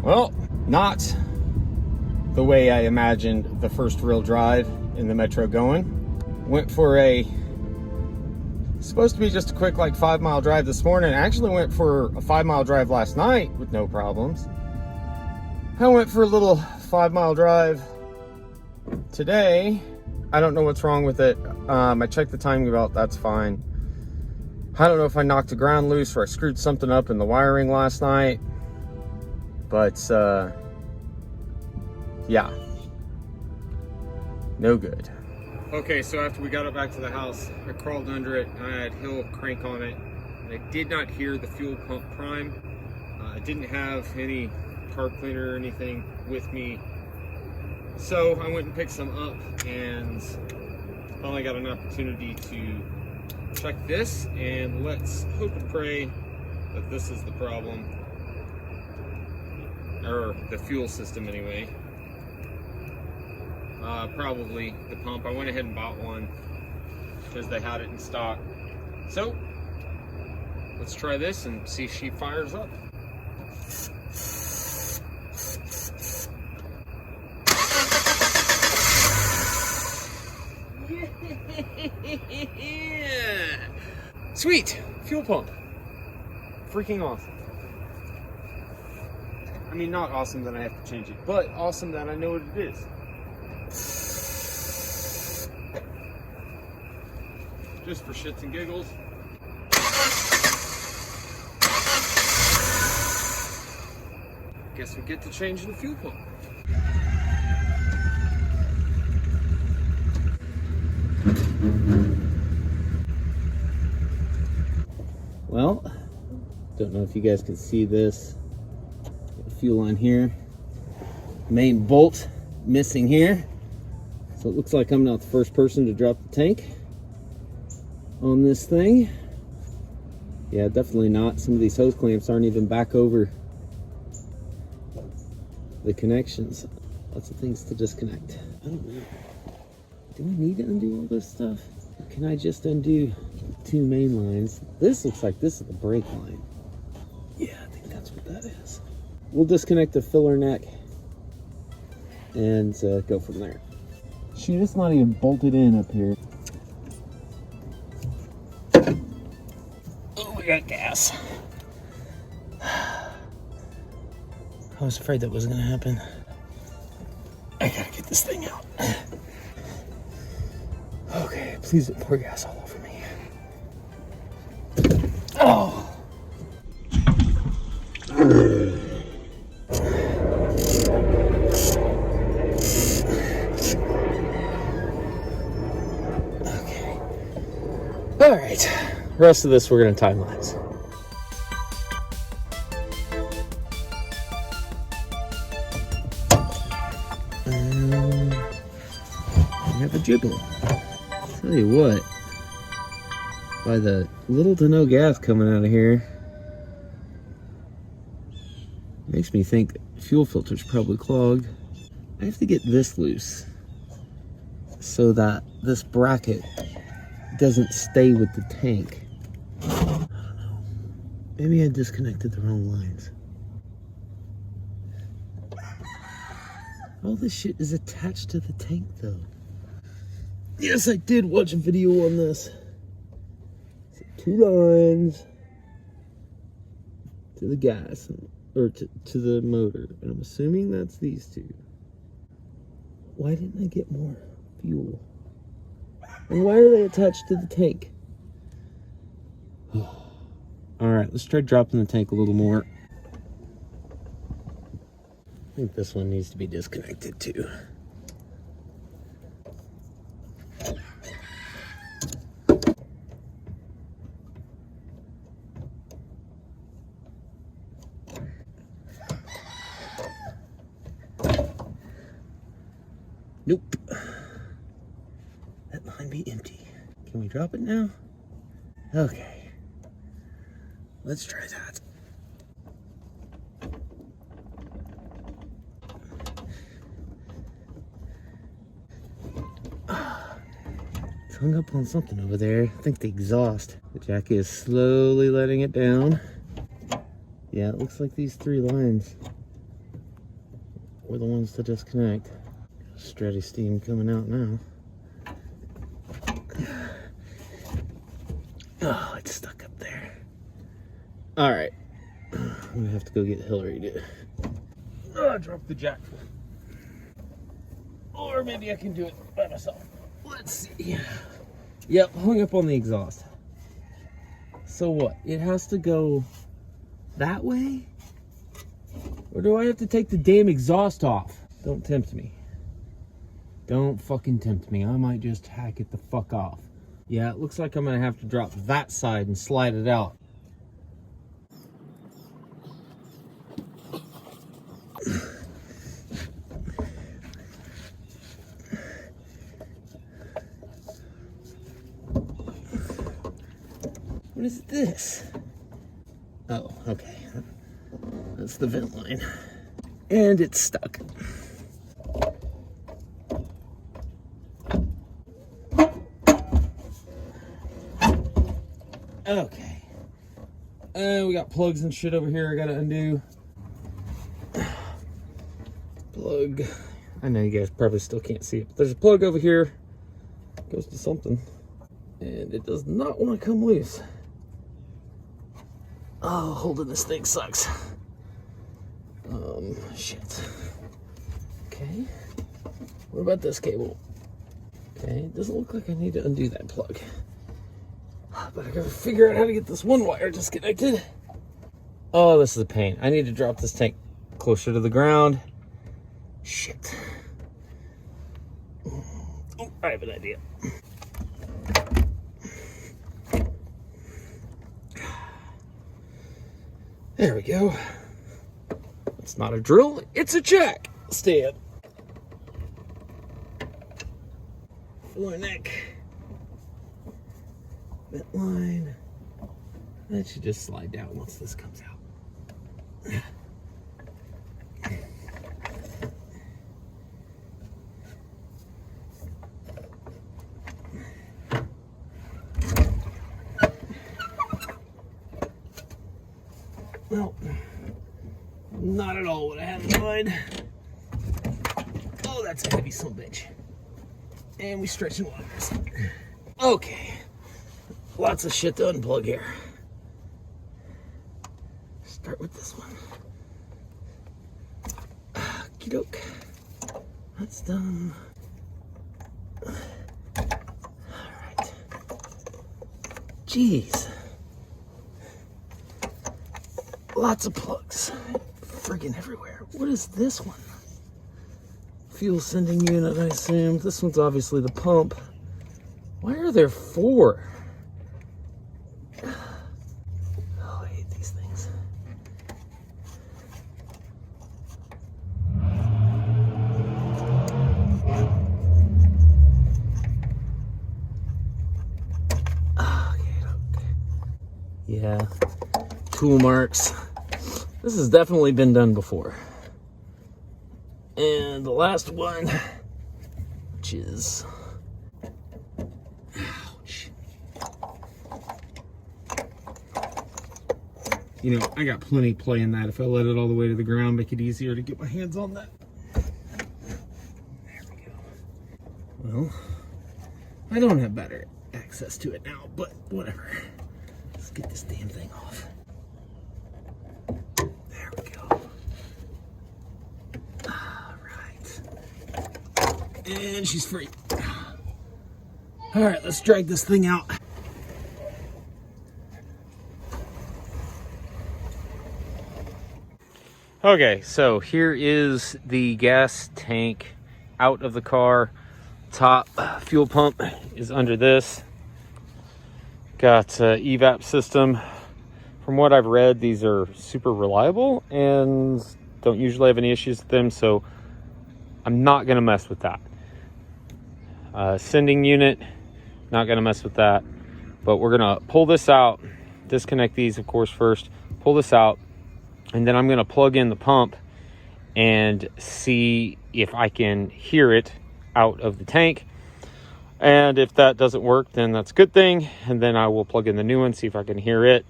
Well, not the way I imagined the first real drive in the Metro going. Went for supposed to be just a quick like 5-mile drive this morning. I actually went for a 5-mile drive last night with no problems. I went for a little 5-mile drive today. I don't know what's wrong with it. I checked the timing belt, that's fine. I don't know if I knocked the ground loose or I screwed something up in the wiring last night. But, yeah. No good. Okay, so after we got it back to the house, I crawled under it. I had hill crank on it. And I did not hear the fuel pump prime. I didn't have any carb cleaner or anything with me. So I went and picked some up and finally got an opportunity to check this, and let's hope and pray that this is the problem, or the fuel system anyway. Probably the pump. I went ahead and bought one because they had it in stock. So let's try this and see if she fires up. Sweet! Fuel pump. Freaking awesome. I mean, not awesome that I have to change it, but awesome that I know what it is. Just for shits and giggles. Guess we get to change the fuel pump. Well, don't know if you guys can see this. Fuel line here. Main bolt missing here. So it looks like I'm not the first person to drop the tank on this thing. Yeah, definitely not. Some of these hose clamps aren't even back over the connections. Lots of things to disconnect. I don't know. Do I need to undo all this stuff? Or can I just undo 2 main lines? This looks like this is the brake line. Yeah, I think that's what that is. We'll disconnect the filler neck and go from there. Shoot, it's not even bolted in up here. Oh, we got gas. I was afraid that wasn't gonna happen. I gotta get this thing out. Okay, please don't pour gas all over me. Oh! Okay. Alright. Rest of this we're gonna tie lines. We have a jiggle. Tell you what, by the little to no gas coming out of here, makes me think the fuel filter's probably clogged. I have to get this loose so that this bracket doesn't stay with the tank. I don't know. Maybe I disconnected the wrong lines. All this shit is attached to the tank though. Yes, I did watch a video on this. So 2 lines to the gas, or to the motor. And I'm assuming that's these 2. Why didn't I get more fuel? And why are they attached to the tank? Alright, let's try dropping the tank a little more. I think this one needs to be disconnected too. Nope. That line be empty. Can we drop it now? Okay. Let's try that. It's hung up on something over there. I think the exhaust. The jack is slowly letting it down. Yeah, it looks like these 3 lines were the ones to disconnect. Steady steam coming out now. Oh, it's stuck up there. All right, I'm gonna have to go get Hillary to drop the jack. Or maybe I can do it by myself. Let's see. Yep, hung up on the exhaust. So what? It has to go that way? Or do I have to take the damn exhaust off? Don't tempt me. Don't fucking tempt me. I might just hack it the fuck off. Yeah, it looks like I'm gonna have to drop that side and slide it out. What is this? Oh, okay. That's the vent line. And it's stuck. Okay. We got plugs and shit over here I gotta undo. Plug. I know you guys probably still can't see it, but there's a plug over here. Goes to something. And it does not want to come loose. Oh, holding this thing sucks. Shit. Okay. What about this cable? Okay, it doesn't look like I need to undo that plug. But I gotta figure out how to get this one wire disconnected. Oh, this is a pain. I need to drop this tank closer to the ground. Shit. Oh, I have an idea. There we go. It's not a drill, it's a jack stand. Floor neck. Vent line. That should just slide down once this comes out. Well, not at all what I had in mind. Oh, that's a heavy son of a bitch. And we stretching wires. Okay. Lots of shit to unplug here. Start with this one. Okey doke. That's done. Alright. Jeez. Lots of plugs. Friggin' everywhere. What is this one? Fuel sending unit, I assume. This one's obviously the pump. Why are there 4? Oh, I hate these things. Okay. Yeah. Tool marks. This has definitely been done before. And the last one, which is, ouch. You know, I got plenty of play in that. If I let it all the way to the ground, make it easier to get my hands on that. There we go. Well, I don't have better access to it now, but whatever. Let's get this damn thing off. There we go. And she's free. All right, let's drag this thing out. Okay, so here is the gas tank out of the car. Top fuel pump is under this. Got evap system. From what I've read, these are super reliable and don't usually have any issues with them, so I'm not gonna mess with that. Sending unit, not gonna mess with that, but we're gonna pull this out, disconnect these of course first, pull this out, and then I'm gonna plug in the pump and see if I can hear it out of the tank. And if that doesn't work, then that's a good thing, and then I will plug in the new one, see if I can hear it.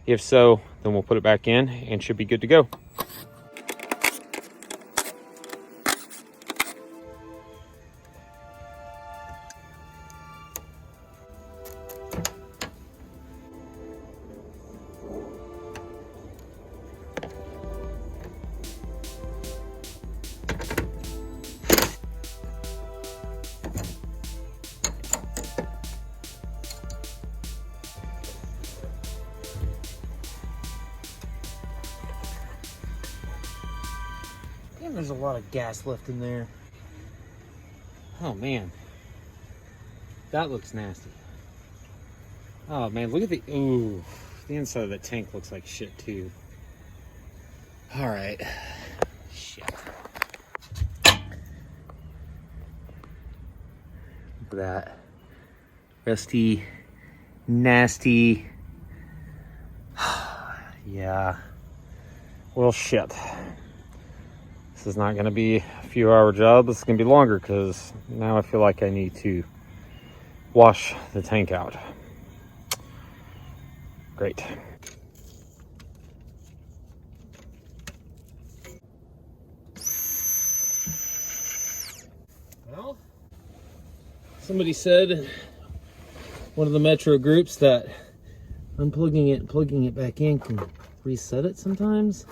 If so, then we'll put it back in and should be good to go. And there's a lot of gas left in there. Oh man, that looks nasty. Oh man, look at the, ooh, the inside of the tank looks like shit too. All right, shit. Look at that. Rusty, nasty. Yeah. Well, shit. This is not going to be a few hour job. This is going to be longer because now I feel like I need to wash the tank out. Great. Well, somebody said in one of the Metro groups that unplugging it and plugging it back in can reset it sometimes.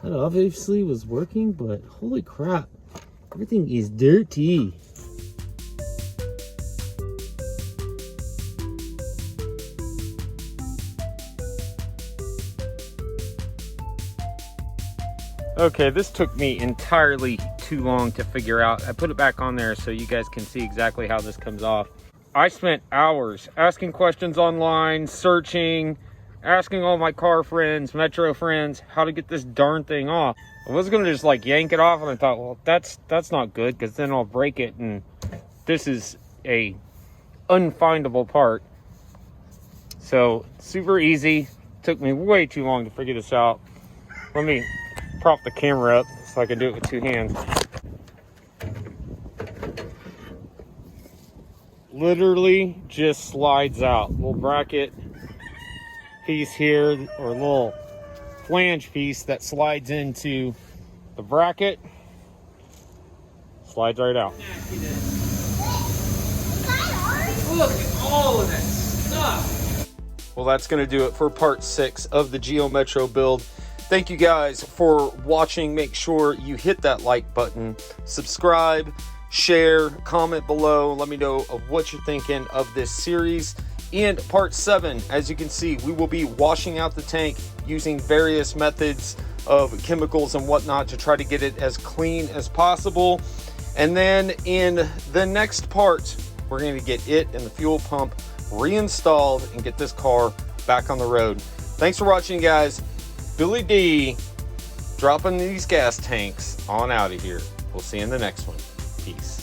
That obviously was working, but holy crap, everything is dirty. Okay, this took me entirely too long to figure out. I put it back on there so you guys can see exactly how this comes off. I spent hours asking questions online, searching, asking all my car friends, Metro friends, how to get this darn thing off. I was gonna just like yank it off, and I thought, well, that's not good, because then I'll break it, and this is a unfindable part. So super easy. Took me way too long to figure this out. Let me prop the camera up so I can do it with two hands. Literally just slides out. Little bracket piece here, or a little flange piece that slides into the bracket. Slides right out. Look at all of that stuff. Well, that's going to do it for part 6 of the Geo Metro build. Thank you guys for watching. Make sure you hit that like button, subscribe, share, comment below. Let me know of what you're thinking of this series. In part 7, as you can see, we will be washing out the tank using various methods of chemicals and whatnot to try to get it as clean as possible. And then in the next part, we're going to get it and the fuel pump reinstalled and get this car back on the road. Thanks for watching, guys. Billy D dropping these gas tanks on out of here. We'll see you in the next one. Peace.